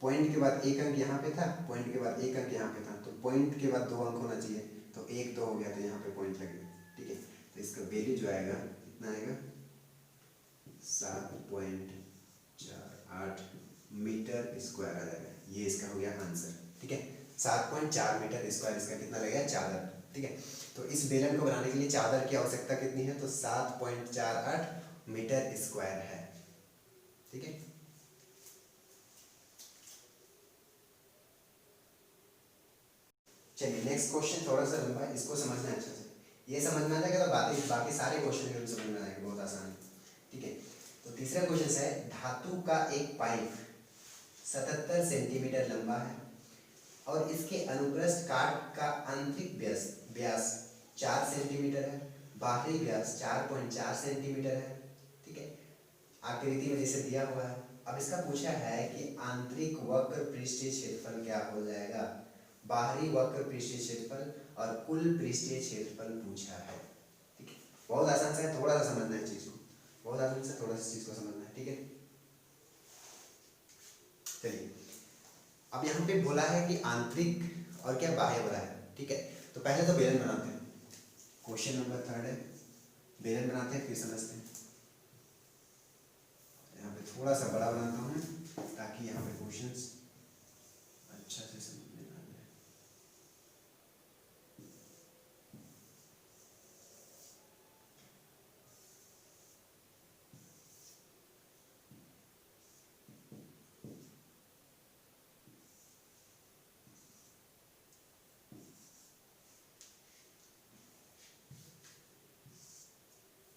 पॉइंट के बाद एक अंक यहाँ पे था, पॉइंट के बाद एक अंक यहाँ पे था, तो पॉइंट के बाद 2 अंक होना चाहिए, तो 1 2 हो गया तो यहाँ पे पॉइंट लग गया, ठीक है। तो इसका वैल्यू जो आएगा कितना आएगा 7.48 मीटर स्क्वायर आ जाएगा, ये इसका हो गया आंसर, ठीक है। 7.4 मीटर स्क्वायर इसका कितना लगेगा चादर, ठीक है। तो इस बेलन को बनाने के लिए चादर की आवश्यकता कितनी है तो 7.48 मीटर स्क्वायर है, ठीक है। चलिए नेक्स्ट क्वेश्चन थोड़ा सा लंबा है, इसको समझना है अच्छे से, ये समझ में आ जाएगा तो बाकी सारे क्वेश्चन भी समझ में आएंगे, बहुत आसान है, ठीक है। तो तीसरा क्वेश्चन है धातु का एक पाइप 77 सेंटीमीटर लंबा है और इसके अनुप्रस्थ काट का आंतरिक व्यास 4 सेंटीमीटर है, बाहरी व्यास 4.4 सेंटीमीटर है, ठीक है। आकृति में जैसे दिया हुआ है। अब इसका पूछा है कि आंतरिक वक्र पृष्ठीय क्षेत्रफल क्या हो जाएगा, बाहरी वक्र पृष्ठीय क्षेत्रफल और कुल पृष्ठीय क्षेत्रफल पूछा है, ठीक है। बहुत आसान से है, थोड़ा सा समझना है चीज को, बहुत आसान से थोड़ा सा चीज को समझना है, ठीक है। चलिए अब यहाँ पे बोला है कि आंतरिक और क्या बाह्य बोला है, ठीक है। तो पहले तो बेलन बनाते हैं, क्वेश्चन नंबर 3 है, बेलन बनाते हैं फिर समझते हैं। यहाँ पे थोड़ा सा बड़ा बनाता हूँ ताकि यहाँ पे क्वेश्चंस अच्छा से समझ में आ जाए।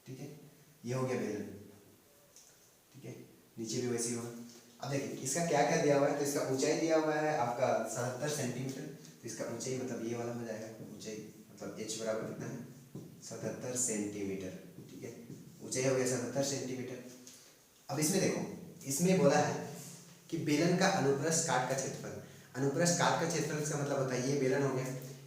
ठीक है, ये हो गया बेलन, ठीक है। नीचे भी वैसे ही होगा। अब देखिए इसका क्या क्या दिया हुआ है, तो इसका ऊंचाई दिया हुआ है आपका 77 सेंटीमीटर, तो इसका ऊंचाई मतलब ये वाला हो जाएगा, ऊंचाई मतलब h बराबर कितना है 77 सेंटीमीटर, ठीक है। ऊंचाई हो गया 77 सेंटीमीटर। अब इसमें देखो, इसमें बोला है कि बेलन का अनुप्रस्थ काट का क्षेत्रफल, अनुप्रस्थ काट का क्षेत्रफल इसका मतलब होता है ये बेलन हो गया,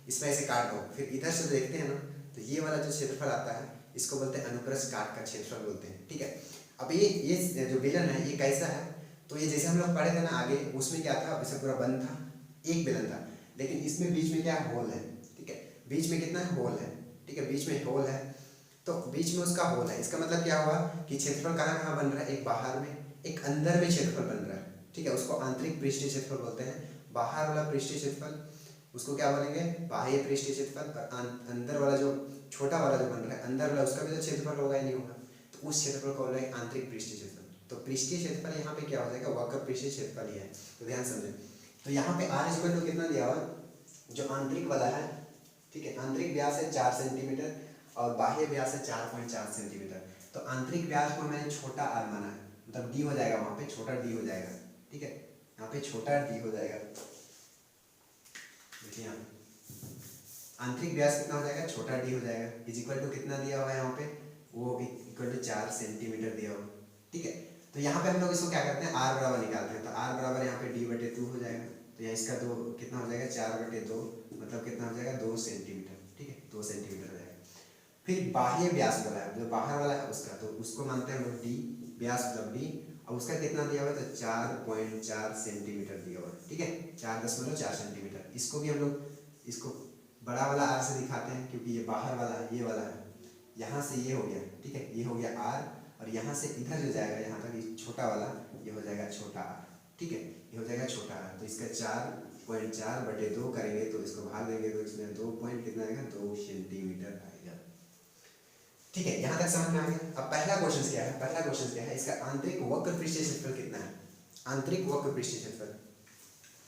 इसमें ऐसे काट दो, फिर इधर से देखते हैं ना तो ये वाला जो क्षेत्रफल आता है इसको बोलते हैं अनुप्रस्थ काट का क्षेत्रफल बोलते हैं, ठीक है। अब ये जो बेलन है ये कैसा है, तो ये जैसे हम लोग पढ़े थे ना आगे, उसमें क्या था वैसे पूरा बंद था, एक बेलन था, लेकिन इसमें बीच में क्या होल है, ठीक है। बीच में कितना होल है, ठीक है, बीच में होल है, तो बीच में उसका होल है, इसका मतलब क्या हुआ कि क्षेत्रफल कहाँ कहाँ बन रहा है, एक बाहर में एक अंदर में क्षेत्रफल बन रहा है, ठीक है। उसको आंतरिक पृष्ठीय क्षेत्रफल बोलते हैं। बाहर वाला पृष्ठीय क्षेत्रफल उसको क्या बोलेंगे बाह्य पृष्ठीय क्षेत्रफल, और अंदर वाला जो छोटा वाला जो बन रहा है अंदर वाला उसका भी तो क्षेत्रफल होगा या नहीं होगा, तो उस क्षेत्रफल को बोलेंगे आंतरिक पृष्ठीय क्षेत्रफल। तो पृष्ठीय क्षेत्रफल यहाँ पे क्या हो जाएगा वक्र पृष्ठीय क्षेत्रफल ही है, तो ध्यान समझें। तो यहाँ पे r इक्वल टू कितना दिया हुआ जो आंतरिक वाला है, ठीक है। आंतरिक व्यास है 4 सेंटीमीटर और बाह्य व्यास है 4.4 सेंटीमीटर। तो आंतरिक व्यास को मैंने छोटा r माना है, मतलब d हो जाएगा, वहाँ पे छोटा d हो जाएगा, ठीक है। यहाँ पे छोटा d हो जाएगा, देखिए यहाँ आंतरिक व्यास कितना हो जाएगा, छोटा डी हो जाएगा, इज इक्वल टू कितना दिया हुआ है यहाँ पे, वो इक्वल टू 4 सेंटीमीटर दिया हुआ। ठीक है, तो यहाँ पे हम लोग इसको क्या करते हैं, आर बराबर निकालते हैं। तो आर बराबर यहाँ पे d/2 हो जाएगा। तो यहाँ इसका दो कितना हो जाएगा, 4/2, मतलब कितना हो जाएगा, 2 सेंटीमीटर। ठीक है, 2 सेंटीमीटर हो जाएगा। फिर बाह्य व्यास बोला है, जो बाहर वाला है उसका, तो उसको मानते हैं हम लोग डी, व्यास मतलब डी, और उसका कितना दिया हुआ है, तो 4.4 सेंटीमीटर दिया हुआ है। ठीक है, 4.4 सेंटीमीटर। इसको भी हम लोग इसको बड़ा वाला आर से दिखाते हैं, क्योंकि ये बाहर वाला है, ये वाला है, यहाँ से ये हो गया। ठीक है, ये हो गया आर, और यहाँ से इधर जो जाएगा यहाँ तक, ये छोटा वाला, ये हो जाएगा छोटा आर। ठीक है, ये हो जाएगा छोटा आर। तो इसका 4.4/2 करेंगे, तो इसको भाग देंगे, तो इसमें 2 पॉइंट कितना आएगा, 2 सेंटीमीटर आएगा। ठीक है, यहाँ तक समझ में आ गया। अब पहला क्वेश्चन क्या है, पहला क्वेश्चन क्या है, इसका आंतरिक वक्र पृष्ठीय क्षेत्रफल कितना है, आंतरिक वक्र पृष्ठीय क्षेत्रफल।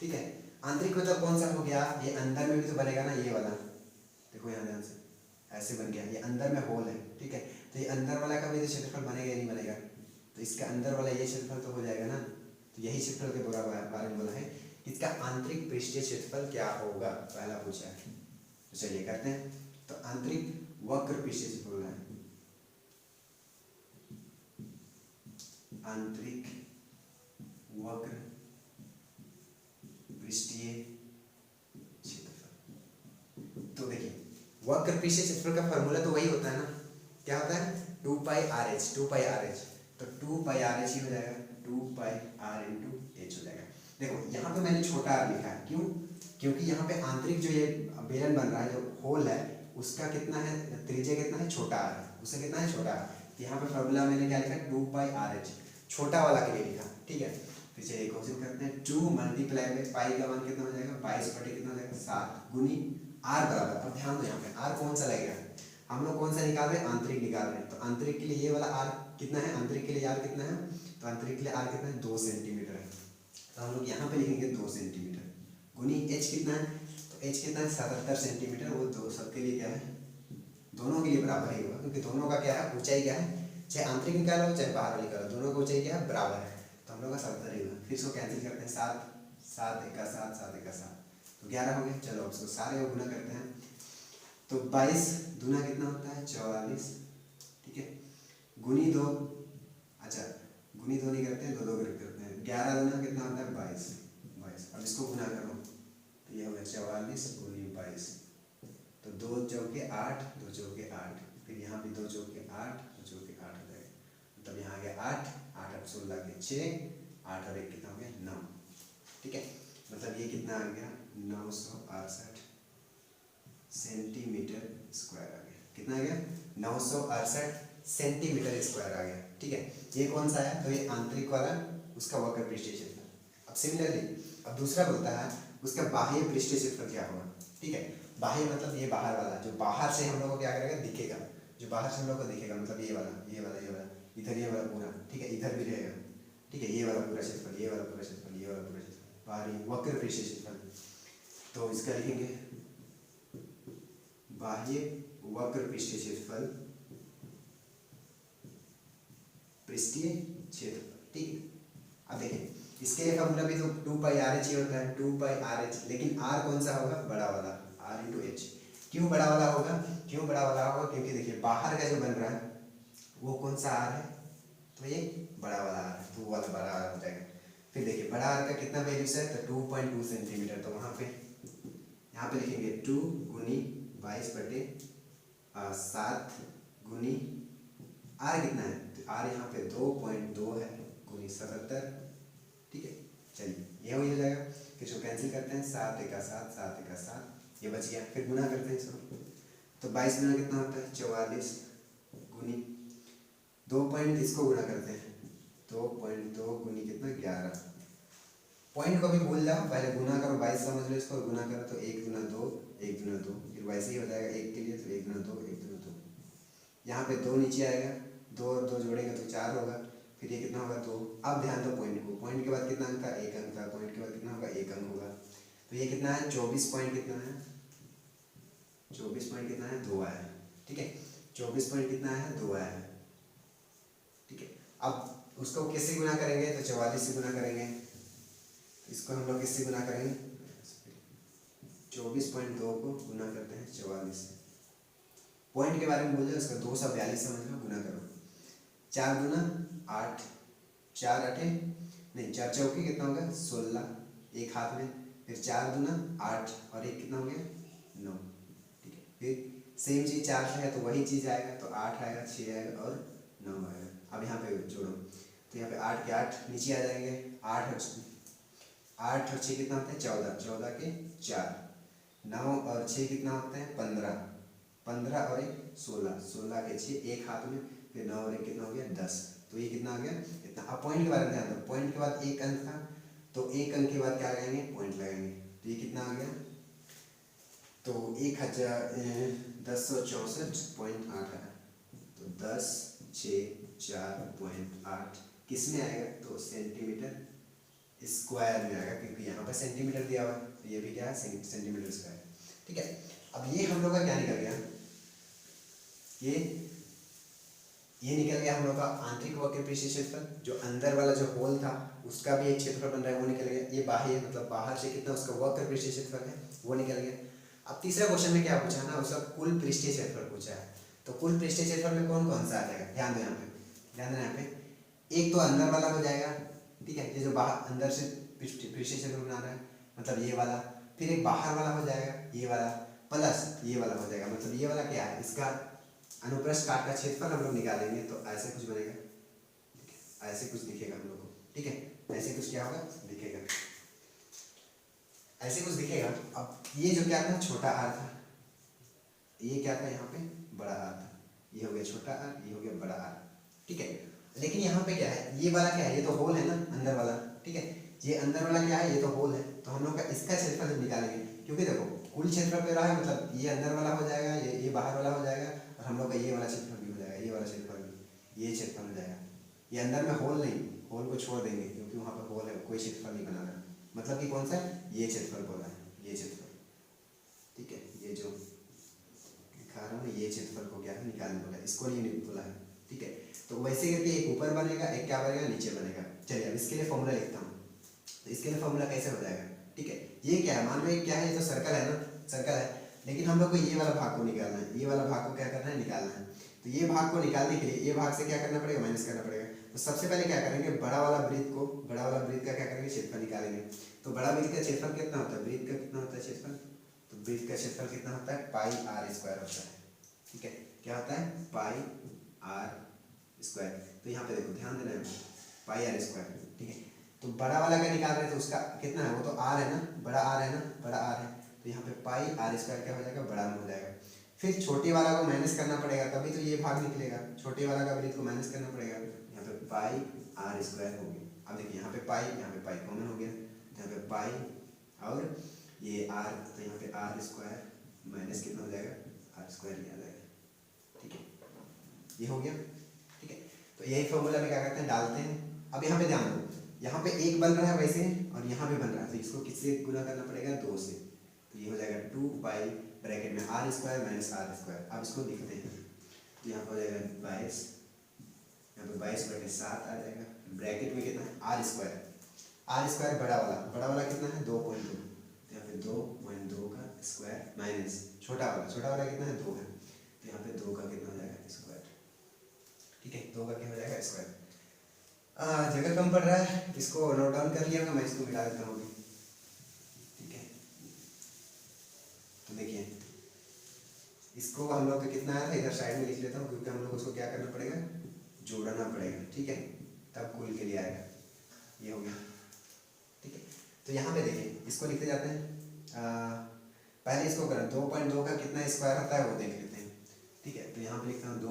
ठीक है, आंतरिक मतलब कौन सा हो गया, ये अंदर में भी तो बनेगा ना, ये वाला देखो यहाँ ध्यान से, ऐसे बन गया, ये अंदर में होल है। ठीक है, तो ये अंदर वाला का भी तो क्षेत्रफल बनेगा या नहीं बनेगा, तो इसका अंदर वाला ये क्षेत्रफल तो हो जाएगा ना। तो यही क्षेत्रफल के बारे में बोला है, इसका आंतरिक पृष्ठीय क्षेत्रफल क्या होगा, पहला पूछा है। तो चलिए करते हैं। तो आंतरिक वक्र पृष्ठीय क्षेत्रफल बोला है, आंतरिक वक्र पृष्ठीय क्षेत्रफल। तो देखिए, वक्र पृष्ठीय क्षेत्रफल का फॉर्मूला तो वही होता है ना, क्या होता है, 2πRh, 2πRh। तो 2πRh ही हो जाएगा, 2πr/h हो जाएगा। देखो यहाँ पे मैंने छोटा r लिखा है, क्यों, क्योंकि यहाँ पे आंतरिक जो ये बेलन बन रहा है, जो होल है, उसका कितना है, त्रिज्या कितना है, छोटा r है, उसका कितना है, छोटा r। तो यहाँ पे फॉर्मूला मैंने क्या लिखा, 2πRh, छोटा वाला के लिए लिखा। ठीक है, फिर चलिए क्वेश्चन करते हैं। 2 मल्टीप्लाई में पाई का मान कितना हो जाएगा, 22 कितना हो जाएगा, 7 गुनी r बराबर। अब ध्यान दो, यहाँ पे r कौन सा लगेगा, हम लोग कौन सा निकाल रहे हैं, आंतरिक निकाल रहे हैं। तो आंतरिक के लिए ये वाला r कितना है, आंतरिक के लिए r कितना है, तो आंतरिक के लिए r कितना है, 2 सेंटीमीटर है। तो हम लोग यहाँ पे लिखेंगे 2 सेंटीमीटर, गुनी h कितना है, तो h कितना है, 77 सेंटीमीटर। वो दो सबके लिए क्या है, दोनों के लिए बराबर ही होगा, क्योंकि दोनों का क्या है, ऊंचाई क्या है, चाहे आंतरिक निकालो चाहे बाहर निकालो, दोनों का ऊंचाई क्या है, बराबर है। तो हम लोग का 77 ही होगा। फिर इसको कैंसिल करते हैं, 7 7 1 7 7 1 7, तो 11 हो गया। चलो अब इसको सारे को गुना करते हैं। तो 22 दूना कितना होता है, 44। ठीक है, गुनी 2, अच्छा गुनी 2 नहीं करते हैं, 2 2 करते हैं। 11 दूना कितना होता है, 22। अब इसको गुना करो, तो ये हो गया 44 गुनी 22। तो 2 चौके 8, 2 चौके 8, फिर यहाँ भी 2 चौके 8, 2 चौके 8 हो जाएगा। मतलब यहाँ आ गया 8 8 8 16 के 6, 8 और 1 कितना हो गया, 9। ठीक है, मतलब ये कितना आ गया, 968 सेंटीमीटर स्क्वायर आ गया। कितना आ गया, 968 सेंटीमीटर स्क्वायर आ गया। ठीक है, ये कौन सा है, तो ये आंतरिक वाला, उसका वक्र पृष्ठीय क्षेत्रफल। अब सिमिलरली अब दूसरा बोलता है उसका बाह्य पृष्ठीय क्षेत्रफल क्या होगा। ठीक है, बाह्य मतलब ये बाहर वाला, जो बाहर से हम लोग को क्या करेगा, दिखेगा, जो बाहर से हम लोग को दिखेगा, मतलब ये वाला, ये वाला, ये वाला, इधर ये वाला पूरा। ठीक है, इधर भी रहेगा। ठीक है, ये वाला पूरा क्षेत्रफल, ये वाला पूरा क्षेत्रफल, ये वाला पूरा क्षेत्रफल, बाहरी वक्र पृष्ठीय क्षेत्रफल। तो इसका लिखेंगे बाह्य वक्र पृष्ठीय क्षेत्रफल, पृष्ठीय क्षेत्रफल। ठीक है, अब देखें इसके लिए फॉर्मूला भी तो 2πRh ही होता है, 2πRh, लेकिन r कौन सा होगा, बड़ा वाला, r/h। क्यों बड़ा वाला होगा, क्यों बड़ा वाला होगा, क्योंकि देखिए बाहर का जो बन रहा है वो कौन सा r है, तो ये बड़ा वाला r है, तो वो वाला बड़ा r हो जाएगा। फिर देखिए बड़ा r का कितना वैल्यू है, तो 2.2 सेंटीमीटर। तो वहाँ पे यहाँ पे लिखेंगे 2 गुनी 22/7 गुनी r कितना है, तो r यहाँ पे 2.2 है, गुनी 77। ठीक है, चलिए ये हो जाएगा। फिर इसको कैंसिल करते हैं, 7 1 7 7 1 7, ये बच गया। फिर गुना करते हैं इसको, तो 22 गुना कितना होता है, 44 गुनी 2 पॉइंट, इसको गुना करते हैं, 2.2 गुनी कितना, 11। पॉइंट को भी भूल जाओ, पहले गुना करो, 22 समझ लो इसको, गुना करो तो 1 गुना 2 1 गुना 2, फिर वैसे ही हो जाएगा 1 के लिए, तो 1 गुना 2 1 गुना 2। यहाँ पे 2 नीचे आएगा, 2 और 2 जोड़ेंगे तो 4 होगा, फिर ये कितना होगा 2। अब ध्यान दो पॉइंट को, पॉइंट के बाद कितना अंक था, 1 अंक था, पॉइंट के बाद कितना होगा, 1 अंक होगा। तो ये कितना है, 24 पॉइंट कितना है, 24 पॉइंट कितना है, 2 आया। ठीक है, 24 पॉइंट कितना है, 2 आया। ठीक है, अब उसको किससे गुना करेंगे, तो 44 से गुना करेंगे। इसको हम लोग किससे गुना करेंगे, 24.2 को गुना करते हैं 44 से। पॉइंट के बारे में बोल जाओ, इसका 242 समझ लो, गुना करो। 4 दूना 8, 4 अठे नहीं 4 चौके कितना हो गया 16, एक हाथ में, फिर 4 दूना 8 और एक कितना हो गया 9। ठीक है, फिर सेम चीज़ 4 से है तो वही चीज़ आएगा, तो 8 आएगा, 6 आएगा और 9 आएगा। अब यहाँ पे जोड़ो तो यहाँ पे 8 के 8 नीचे आ जाएंगे, 8 और 6 कितना होता है 14, 14 के 4, 9 और 6 कितना होता है 15, 15 और एक 16, 16 के 6 एक हाथ में, फिर 9 और एक कितना हो गया 10। तो ये कितना आ गया इतना। अब पॉइंट के बारे में ध्यान दो, पॉइंट के बाद एक अंक था तो एक अंक के बाद क्या लगाएंगे पॉइंट लगाएंगे, तो ये कितना आ गया तो 10,1064.8 है। तो 10, 6, 4.8 किस में आएगा तो सेंटीमीटर स्क्वायर में आएगा, क्योंकि यहाँ पर सेंटीमीटर दिया हुआ है तो ये भी क्या है सेंटीमीटर स्क्वायर। ठीक है, अब ये हम लोग का क्या निकल गया, ये निकल गया हम लोग का आंतरिक वक्र पृष्ठीय क्षेत्रफल। जो अंदर वाला जो होल था उसका भी एक क्षेत्रफल बन रहा है वो निकल गया। ये बाह्य मतलब बाहर से कितना उसका वक्र पृष्ठीय क्षेत्रफल है वो निकल गया। अब तीसरा क्वेश्चन में क्या पूछा है ना, उसका कुल पृष्ठीय क्षेत्रफल पूछा है। तो कुल पृष्ठीय क्षेत्रफल में कौन कौन सा आ जाएगा, ध्यान दो यहाँ पे, ध्यान देना यहाँ पे। एक तो अंदर वाला हो जाएगा, ठीक है, ये जो बाहर अंदर से पृष्ठीय क्षेत्रफल बना रहा है मतलब ये वाला, फिर एक बाहर वाला हो जाएगा ये वाला, प्लस ये वाला हो जाएगा मतलब ये वाला क्या है इसका अनुप्रस्थ काट का क्षेत्रफल हम लोग निकालेंगे तो ऐसे कुछ बनेगा, ऐसे कुछ दिखेगा हम लोग को। ठीक है, ऐसे कुछ क्या होगा दिखेगा, ऐसे कुछ दिखेगा। अब ये जो क्या था छोटा आर था, ये क्या था यहाँ पे बड़ा आर था, ये हो गया छोटा आर, ये हो गया बड़ा आर। ठीक है, लेकिन यहाँ पे क्या है ये वाला क्या है, ये तो होल है ना अंदर वाला। ठीक है, ये अंदर वाला क्या है ये तो होल है, तो हम लोग का इसका क्षेत्रफल जब निकालेंगे, क्योंकि देखो कुल क्षेत्रफल पे रहा है मतलब ये अंदर वाला हो जाएगा, ये बाहर वाला हो जाएगा, और हम लोग का ये वाला क्षेत्रफल भी हो जाएगा, ये वाला क्षेत्रफल भी, ये क्षेत्रफल हो जाएगा। ये अंदर में होल नहीं, होल को छोड़ देंगे क्योंकि वहाँ पर होल है, कोई क्षेत्रफल नहीं बनाना, मतलब कि कौन सा ये क्षेत्रफल बोला है, ये क्षेत्रफल। ठीक है, ये जो दिखा रहा हूँ ये क्षेत्रफल को क्या है निकालने बोला है, इसको नहीं बोला है। ठीक है, तो वैसे करके एक ऊपर बनेगा, एक क्या बनेगा नीचे बनेगा। चलिए अब इसके लिए फॉर्मूला लिखता हूँ, तो इसके लिए फॉर्मूला कैसे हो जाएगा। ठीक है, ये क्या है मान लो क्या है, ये तो सर्कल है ना, सर्कल है, लेकिन हम लोग को ये वाला भाग को निकालना है, ये वाला भाग को क्या करना है निकालना है। तो ये भाग को निकालने के लिए ये भाग से क्या करना पड़ेगा माइनस करना पड़ेगा। तो सबसे पहले क्या करेंगे बड़ा वाला वृत्त को, बड़ा वाला वृत्त का क्या करेंगे क्षेत्रफल निकालेंगे। तो बड़ा वृत्त का क्षेत्रफल कितना होता है, वृत्त का कितना होता है क्षेत्रफल, तो वृत्त का क्षेत्रफल कितना होता है पाई आर स्क्वायर होता है। ठीक है, क्या होता है पाई आर स्क्वायर। तो यहाँ पे देखो ध्यान देना है पाई आर स्क्वायर। ठीक है, तो बड़ा वाला का निकाल रहे हैं तो उसका कितना है, वो तो आर है ना, बड़ा आर है ना, बड़ा आर है, तो यहाँ पे पाई आर स्क्वायर क्या हो जाएगा बड़ा में हो जाएगा। फिर छोटे वाला को माइनस करना पड़ेगा तभी तो ये भाग निकलेगा, छोटे वाला का वृत्त को माइनस करना पड़ेगा, यहाँ पे पाई आर स्क्वायर हो गया। अब देखिए यहाँ पे पाई कॉमन हो गया, यहाँ पे पाई और ये आर, तो यहाँ पे आर स्क्वायर माइनस कितना हो जाएगा आर स्क्वायर ही आ जाएगा। ठीक है, ये हो गया। ठीक है, तो यही फॉर्मूला में क्या करते हैं डालते हैं। अब यहाँ पे ध्यान दो, यहाँ पे एक बन रहा है वैसे और यहाँ पे बन रहा है, तो इसको किससे गुना करना पड़ेगा 2 से, तो ये हो जाएगा 2 पाई ब्रैकेट में R square minus R square. अब इसको लिखते हैं तो यहाँ पर हो जाएगा 22, यहाँ पे 22 बटे 7 आ जाएगा, ब्रैकेट में कितना है आर स्क्वायर बड़ा वाला कितना है 2.2, तो यहाँ पे 2.2 का स्क्वायर माइनस छोटा वाला कितना है 2 है, तो यहाँ पे 2 का कितना हो जाएगा स्क्वायर। ठीक है, 2 का क्या हो जाएगा स्क्वायर। जगह कम पड़ रहा है, इसको नोट डाउन कर लिया, मैं इसको मिटा देता हूँ। ठीक है, तो देखिए इसको हम लोग का कितना है इधर साइड में लिख लेता हूँ, क्योंकि हम लोग उसको क्या करना पड़ेगा जोड़ना पड़ेगा। ठीक है, तब कुल के लिए आएगा, ये हो गया। ठीक है, तो यहाँ पे देखिए इसको लिखते जाते हैं, पहले इसको करें 2.2 का कितना स्क्वायर होता है वो देख लेते हैं। ठीक है, तो यहाँ पे लिखता हूँ 2.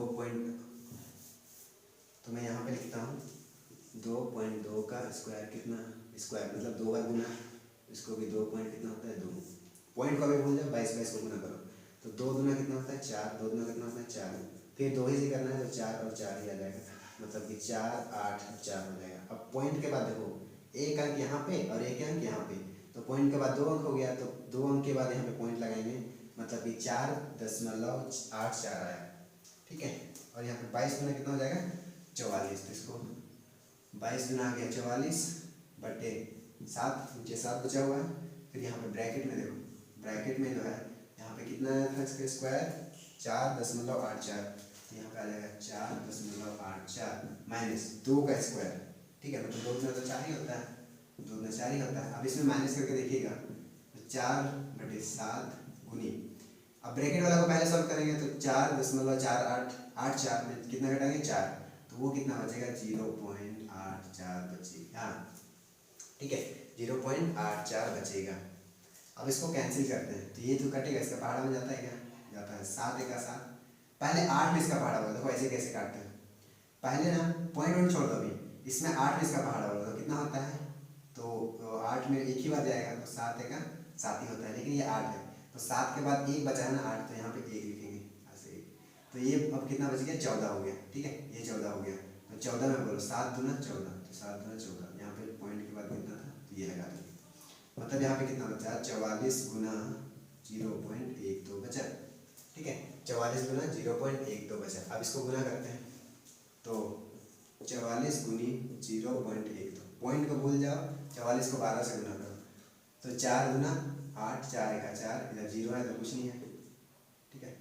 तो मैं यहाँ पे लिखता हूँ 2.2 का स्क्वायर कितना, स्क्वायर मतलब 2 का गुना, इसको भी 2 पॉइंट कितना होता है 2, पॉइंट को भी भूल जाओ 22 को गुना करो, तो 2 दूना कितना होता है 4, 2 दूना कितना होता है 4, फिर 2 ही से करना है तो 4 और 4 ही आ जाएगा, मतलब कि 4, 8 और 4 हो जाएगा। अब पॉइंट के बाद देखो एक अंक यहाँ पे और एक अंक यहाँ पे, तो पॉइंट के बाद 2 अंक हो गया, तो 2 अंक के बाद यहाँ पे पॉइंट लगाएंगे, मतलब कि 4.84 आया। ठीक है, और यहाँ पे 22 गुना कितना हो जाएगा 44, तो इसको 22 गुना आ गया 44 बटे 7, नीचे 7 बचा हुआ है, फिर यहाँ पे ब्रैकेट में देखो ब्रैकेट में जो है यहाँ पे कितना आया था इसका स्क्वायर 4.84, तो यहाँ पे आ जाएगा 4.84 माइनस 2 का स्क्वायर, ठीक है, मतलब 2 में तो 4 ही होता है, 2 में 4 ही होता है। अब इसमें माइनस करके देखिएगा तो 4/7 गुनी, अब ब्रैकेट वाला को पहले सॉल्व करेंगे तो 4.4884 में कितना घटाएंगे 4, तो वो कितना बचेगा 0.84 बचेगा, ठीक है, 0.84 बचेगा। अब इसको कैंसिल करते हैं तो ये जो कटेगा इसका पहाड़ा में जाता है क्या, जाता है, 7 × 7, पहले 8 में इसका पहाड़ा होगा, देखो ऐसे कैसे काटते हैं, पहले ना पॉइंट छोड़ दो, अभी इसमें 8 में इसका पहाड़ा होगा तो कितना होता है, तो 8 में एक ही बार जाएगा तो 7 × 7 ही होता है, लेकिन ये 8 है तो 7 के बाद 1 बचा है ना 8, तो यहाँ पे 1 लिखेंगे ऐसे, तो ये अब कितना बच गया 14 हो गया, ठीक है, ये 14 हो गया, तो 14 में बोलो 7 दूना 14, तो 7 दूना 14, यहाँ पे पॉइंट के बाद कितना था तो ये लगा देंगे, मतलब यहाँ पे कितना बचा 44 गुना 0.12 बचा, ठीक है, 44 गुना 0.12 बचा। अब इसको गुना करते हैं तो 44 गुनी 0.12, पॉइंट को भूल जाओ, 44 को 12 से गुना करो तो 4 गुना 8, 4 × 4, इधर 0 है तो कुछ नहीं है, ठीक है,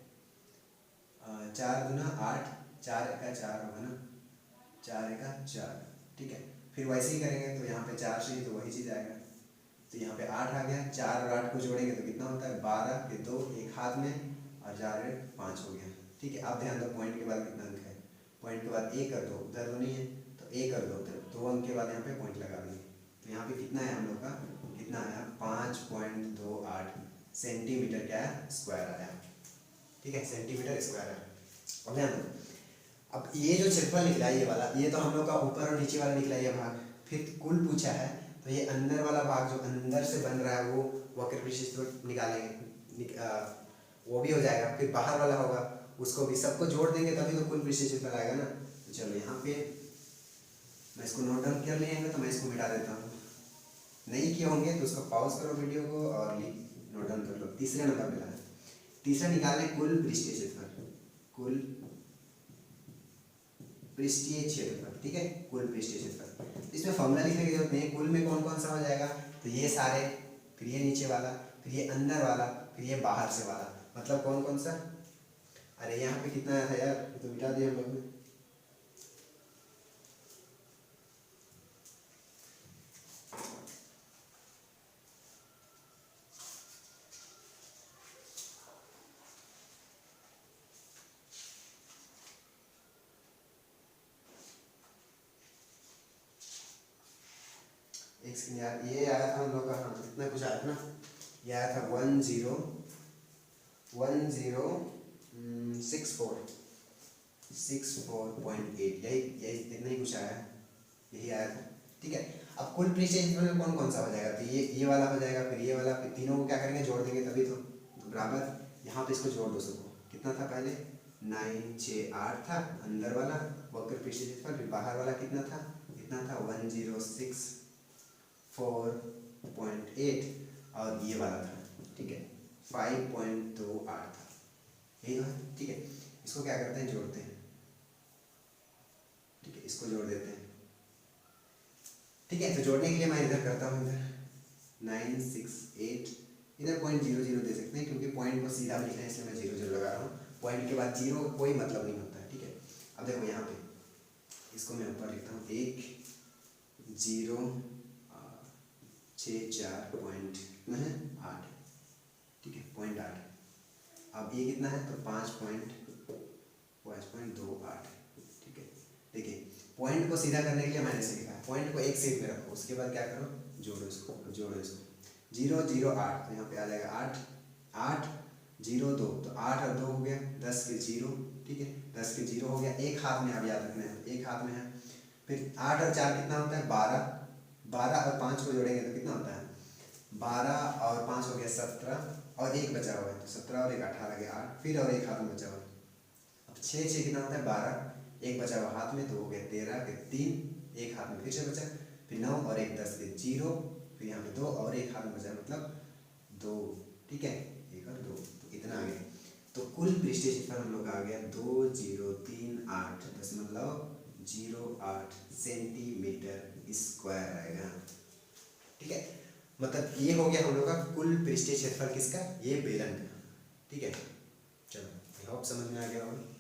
4 गुना 8, 4 × 4 होगा ना, 4 × 4, ठीक है, फिर वैसे ही करेंगे तो यहाँ पे 4 से ही तो वही चीज़ आएगा, तो यहाँ पे 8 आ गया, 4 और 8 को जोड़ेंगे तो कितना होता है 12, फिर 2 एक हाथ में और 4 × 5 हो गया, ठीक है। अब ध्यान दो पॉइंट के बाद कितना अंक है, पॉइंट के बाद 1 कर दो, उधर तो नहीं है तो 1 कर दो उधर, 2 अंक के बाद यहाँ पे पॉइंट लगा देंगे, तो यहाँ पे कितना है हम लोग का, कितना आया 5.28 सेंटीमीटर क्या है स्क्वायर आया, ठीक है, सेंटीमीटर स्क्वायर है। अब ध्यान दो, अब ये जो क्षेत्रफल निकला है ये वाला, ये तो हम लोग का ऊपर और नीचे वाला निकला है ये भाग, फिर कुल पूछा है तो ये अंदर वाला भाग जो अंदर से बन रहा है वो वक्र पृष्ठ निकालेंगे, वो भी हो जाएगा, फिर बाहर वाला होगा उसको भी, सबको जोड़ देंगे तभी तो कुल पृष्ठ क्षेत्रफल आएगा ना। तो चलो यहाँ पे मैं इसको नोट डाउन कर लिए हैं तो मैं इसको मिटा देता हूँ, नहीं किए होंगे तो उसको पॉज करो वीडियो को और नोट डाउन कर लो। तीसरे नंबर मिला है, तीसरा निकालने कुल पृष्ठीय क्षेत्रफल, कुल पृष्ठीय क्षेत्रफल, ठीक है, कुल पृष्ठीय क्षेत्रफल। इसमें फॉर्मूला लिखने की जरूरत नहीं, कुल में कौन कौन सा हो जाएगा, तो ये सारे, फिर ये नीचे वाला, फिर ये अंदर वाला, फिर ये बाहर से वाला, मतलब कौन कौन सा, अरे यहाँ पे कितना आया था यार, तो मिटा दिया हम लोग ने, एक सेकंड यार, ये आया था हम लोग का, हाँ इतना कुछ आया था ना, ये आया था 1064.8, यही इतना ही कुछ आया है, यही आया था, ठीक है। अब कुल पृष्ठीय क्षेत्रफल में कौन कौन सा हो जाएगा, तो ये वाला हो जाएगा, फिर ये वाला, फिर तीनों को क्या करेंगे जोड़ देंगे तभी तो बराबर, यहाँ पे इसको जोड़ दो सबको, कितना था पहले 9, 6, 8 था अंदर वाला वक्र पृष्ठीय क्षेत्रफल, फिर बाहर वाला कितना था 1064.8 और ये वाला था, ठीक है 5.28 था, यही है, ठीक है। इसको क्या करते हैं जोड़ते हैं, ठीक है, इसको जोड़ देते हैं, ठीक है। तो जोड़ने के लिए मैं इधर करता हूँ, इधर 968, इधर 0.00 दे सकते हैं क्योंकि पॉइंट को सीधा लिखना है इसलिए मैं 0 लगा रहा हूँ, पॉइंट के बाद 0 का कोई मतलब नहीं होता है, ठीक है। अब देखो यहाँ पे इसको मैं ऊपर लिखता हूँ 1.064.8, ठीक है 0.8, अब ये कितना है तो 5.28, ठीक है। देखिए पॉइंट को सीधा करने के लिए मैंने ऐसे लिखा है, पॉइंट को एक सीट में रखो, उसके बाद क्या करो जोड़ो इसको, 0, 0, 8, तो यहाँ पे आ जाएगा 8, 8, 0, 2, तो 8 और 2 हो गया 10 के 0, ठीक है 10 के 0 हो गया, एक हाथ में आप याद रखना है, एक हाथ में है, फिर 8 और 4 कितना होता है 12, 12 और 5 को जोड़ेंगे तो कितना होता है 12 और 5 हो गया 17 और एक बचा हुआ है तो 17 और 1 18 के 8, फिर और एक हाथ में बचा हुआ है, अब 6 कितना होता है 12, एक बचा हुआ हाथ में तो हो गया 13 के 3, एक हाथ में फिर से बचा, फिर 9 और 1 10 के 0, फिर यहाँ पे 2 और एक हाथ में बचा मतलब 2, ठीक है 1 और 2, तो इतना आ गया। तो कुल पृष्ठीय क्षेत्रफल हम लोग आ गया 2038.08 सेंटीमीटर स्क्वायर आएगा, ठीक है। मतलब ये हो गया हम लोग का कुल पृष्ठीय क्षेत्रफल किसका, ये बेलन का। ठीक है, चलो आई होप समझ में आ गया होगा।